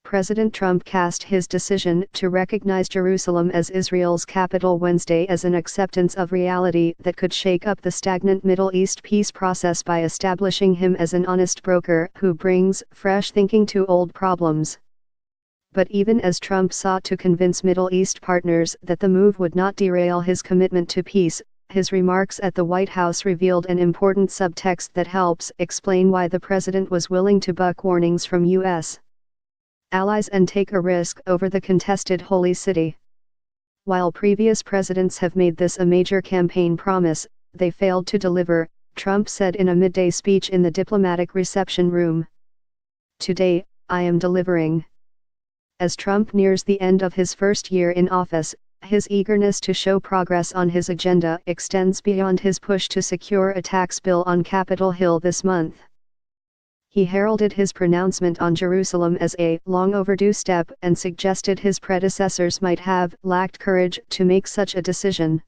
President Trump cast his decision to recognize Jerusalem as Israel's capital Wednesday as an acceptance of reality that could shake up the stagnant Middle East peace process by establishing him as an honest broker who brings fresh thinking to old problems. But even as Trump sought to convince Middle East partners that the move would not derail his commitment to peace, his remarks at the White House revealed an important subtext that helps explain why the president was willing to buck warnings from U.S. allies and take a risk over the contested Holy City. While previous presidents have made this a major campaign promise, they failed to deliver, Trump said in a midday speech in the diplomatic reception room. "Today, I am delivering." As Trump nears the end of his first year in office, his eagerness to show progress on his agenda extends beyond his push to secure a tax bill on Capitol Hill this month. He heralded his pronouncement on Jerusalem as a long overdue step and suggested his predecessors might have lacked courage to make such a decision.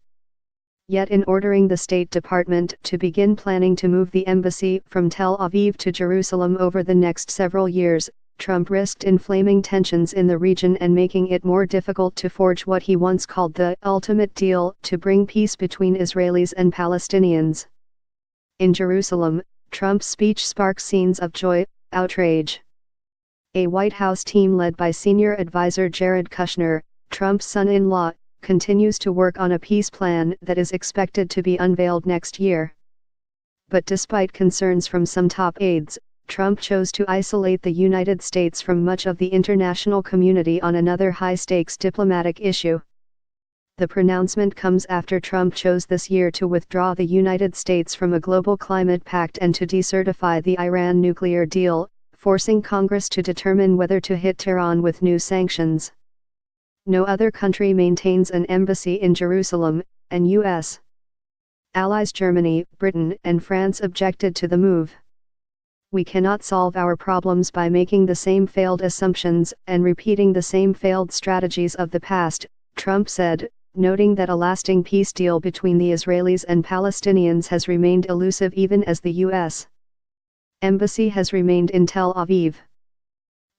Yet in ordering the State Department to begin planning to move the embassy from Tel Aviv to Jerusalem over the next several years, Trump risked inflaming tensions in the region and making it more difficult to forge what he once called the ultimate deal to bring peace between Israelis and Palestinians. In Jerusalem, Trump's speech sparked scenes of joy, outrage. A White House team led by senior advisor Jared Kushner, Trump's son-in-law, continues to work on a peace plan that is expected to be unveiled next year. But despite concerns from some top aides, Trump chose to isolate the United States from much of the international community on another high-stakes diplomatic issue. The pronouncement comes after Trump chose this year to withdraw the United States from a global climate pact and to decertify the Iran nuclear deal, forcing Congress to determine whether to hit Tehran with new sanctions. No other country maintains an embassy in Jerusalem, and U.S. allies Germany, Britain, and France objected to the move. "We cannot solve our problems by making the same failed assumptions and repeating the same failed strategies of the past," Trump said, noting that a lasting peace deal between the Israelis and Palestinians has remained elusive even as the U.S. embassy has remained in Tel Aviv.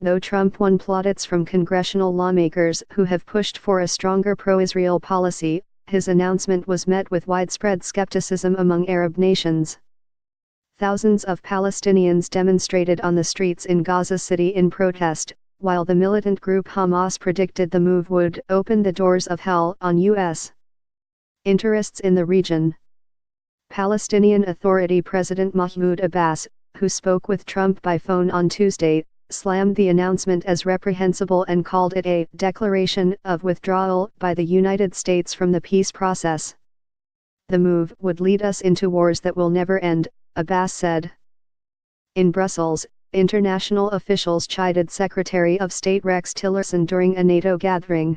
Though Trump won plaudits from congressional lawmakers who have pushed for a stronger pro-Israel policy, his announcement was met with widespread skepticism among Arab nations. Thousands of Palestinians demonstrated on the streets in Gaza City in protest, while the militant group Hamas predicted the move would open the doors of hell on U.S. interests in the region. Palestinian Authority President Mahmoud Abbas, who spoke with Trump by phone on Tuesday, slammed the announcement as reprehensible and called it a declaration of withdrawal by the United States from the peace process. "The move would lead us into wars that will never end," Abbas said. In Brussels, international officials chided Secretary of State Rex Tillerson during a NATO gathering.